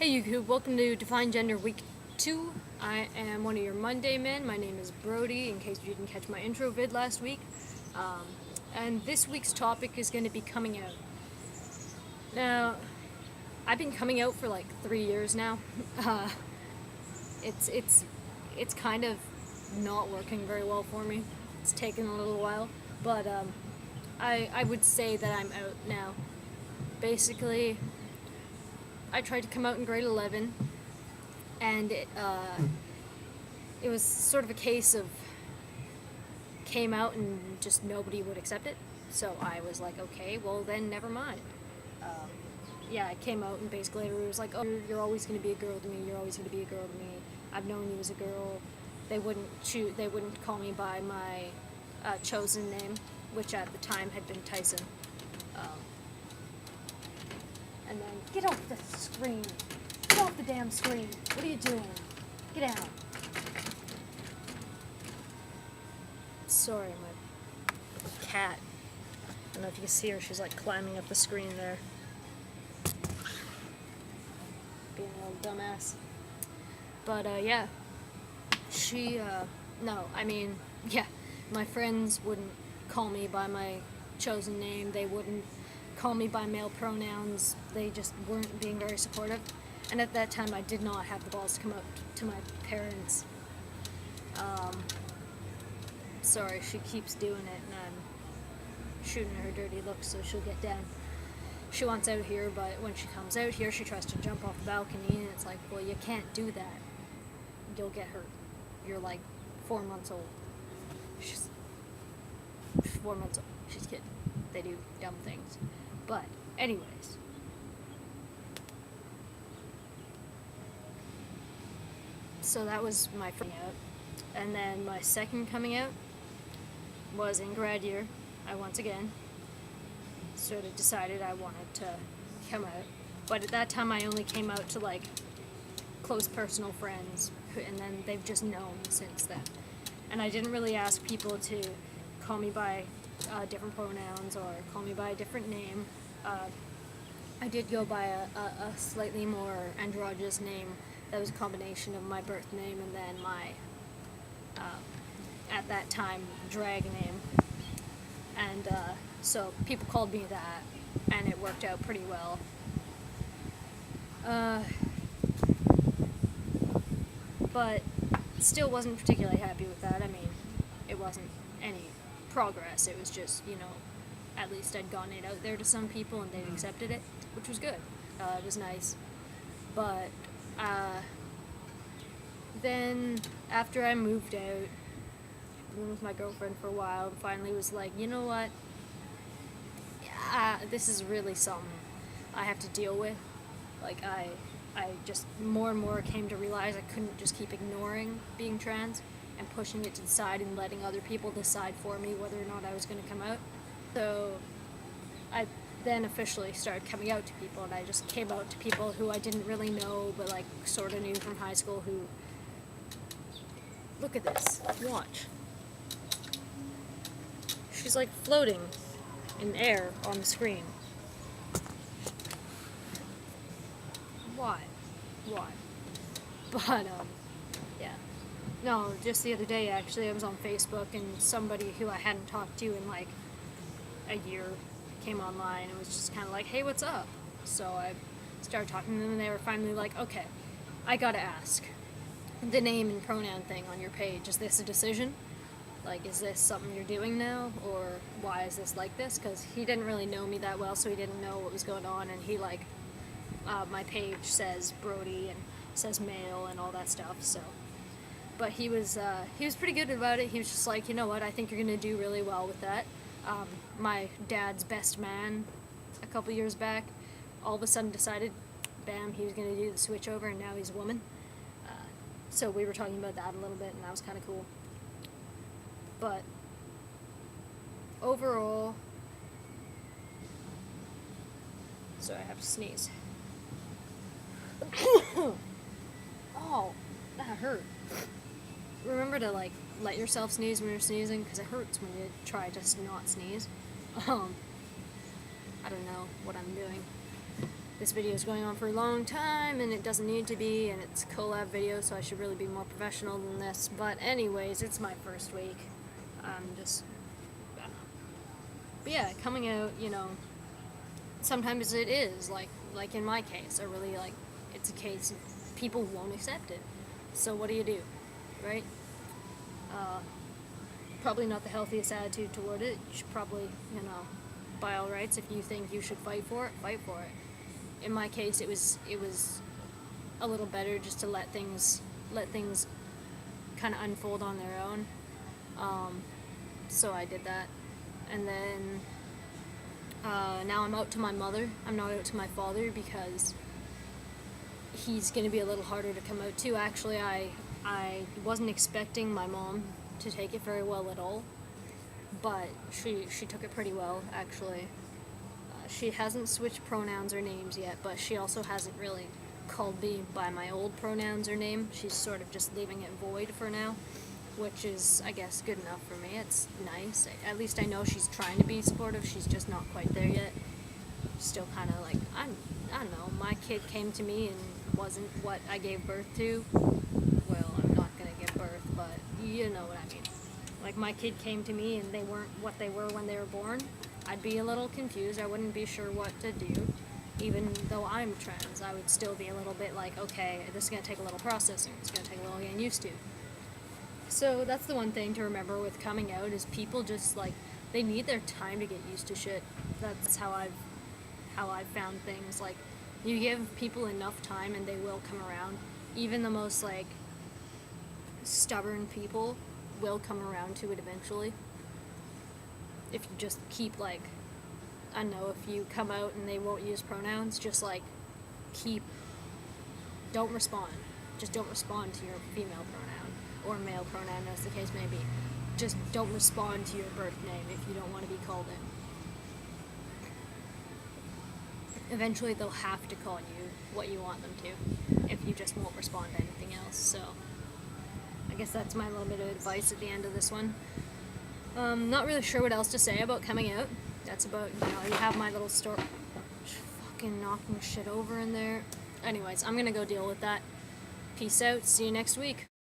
Hey YouTube, welcome to DefineGender Week 2. I am one of your Monday men. My name is Brody, in case you didn't catch my intro vid last week. And this week's topic is going to be coming out. Now, I've been coming out for like 3 years now. It's kind of not working very well for me. It's taken a little while, but I would say that I'm out now. Basically, I tried to come out in grade 11, and it was sort of a case of came out and just nobody would accept it. So I was like, okay, well then never mind. Yeah, I came out and basically everyone was like, oh, you're always going to be a girl to me. You're always going to be a girl to me. I've known you as a girl. They wouldn't call me by my chosen name, which at the time had been Tyson. And then, get off the screen. Get off the damn screen. What are you doing? Get out. Sorry, my cat. I don't know if you can see her. She's like climbing up the screen there. Being a little dumbass. But, yeah. Yeah. My friends wouldn't call me by my chosen name. They wouldn't call me by male pronouns. They just weren't being very supportive. And at that time, I did not have the balls to come up to my parents. Sorry, she keeps doing it, and I'm shooting her dirty looks, so she'll get down. She wants out here, but when she comes out here, she tries to jump off the balcony, and it's like, well, you can't do that. You'll get hurt. You're like 4 months old. She's 4 months old. She's a kid. They do dumb things. But, anyways. So that was my first coming out. And then my second coming out was in grad year. I once again sort of decided I wanted to come out. But at that time I only came out to like close personal friends, and then they've just known since then. And I didn't really ask people to call me by different pronouns or call me by a different name. I did go by a slightly more androgynous name that was a combination of my birth name and then my, at that time, drag name. And so people called me that, and it worked out pretty well. But still wasn't particularly happy with that. I mean, it wasn't any progress. It was just, at least I'd gotten it out there to some people and they'd accepted it, which was good. It was nice. But then after I moved out, lived with my girlfriend for a while, and finally was like, you know what? This is really something I have to deal with. Like, I just more and more came to realize I couldn't just keep ignoring being trans and pushing it to the side and letting other people decide for me whether or not I was going to come out. So I then officially started coming out to people, and I just came out to people who I didn't really know, but like sort of knew from high school who, look at this, watch. She's like floating in air on the screen. Why? But, yeah. No, just the other day, actually, I was on Facebook, and somebody who I hadn't talked to in, like, a year came online and was just kind of like, hey, what's up? So I started talking to them, and they were finally like, okay, I gotta ask. The name and pronoun thing on your page, is this a decision? Like, is this something you're doing now, or why is this like this? Because he didn't really know me that well, so he didn't know what was going on, and he, like, my page says Brody and says male and all that stuff, so. But he was pretty good about it. He was just like, you know what, I think you're going to do really well with that. My dad's best man a couple years back all of a sudden decided, bam, he was going to do the switch over, and now he's a woman. So we were talking about that a little bit, and that was kind of cool. But overall, sorry, I have to sneeze. Oh, that hurt. Remember to, like, let yourself sneeze when you're sneezing, because it hurts when you try to not sneeze. I don't know what I'm doing. this video is going on for a long time and it doesn't need to be, and it's a collab video, so I should really be more professional than this. But anyways, it's my first week. I'm just, I don't know. But yeah, coming out, you know, sometimes it is, like in my case, it's a case people won't accept it. So what do? Right? Probably not the healthiest attitude toward it. You should probably, you know, by all rights, if you think you should fight for it, fight for it. In my case, it was a little better just to let things kind of unfold on their own. So I did that, and then now I'm out to my mother. I'm not out to my father because he's going to be a little harder to come out to. Actually, I wasn't expecting my mom to take it very well at all, but she took it pretty well, actually. She hasn't switched pronouns or names yet, but she also hasn't really called me by my old pronouns or name. She's sort of just leaving it void for now, which is, I guess, good enough for me. It's nice. At least I know she's trying to be supportive. She's just not quite there yet. Still kind of like, I don't know, my kid came to me and wasn't what I gave birth to. Well, I'm not going to give birth, but you know what I mean. Like, my kid came to me and they weren't what they were when they were born. I'd be a little confused. I wouldn't be sure what to do. Even though I'm trans, I would still be a little bit like, okay, this is going to take a little processing. It's going to take a little getting used to. So that's the one thing to remember with coming out is people just, like, they need their time to get used to shit. That's how I've found things. Like, you give people enough time and they will come around. Even the most, like, stubborn people will come around to it eventually. If you just keep, like, I don't know, if you come out and they won't use pronouns, just, like, don't respond. Just don't respond to your female pronoun, or male pronoun, as the case may be. Just don't respond to your birth name if you don't want to be called it. Eventually they'll have to call you what you want them to, if you just won't respond to anything else. So I guess that's my little bit of advice at the end of this one. Not really sure what else to say about coming out. That's about, you know, you have my little story. Fucking knocking shit over in there. Anyways, I'm gonna go deal with that. Peace out. See you next week.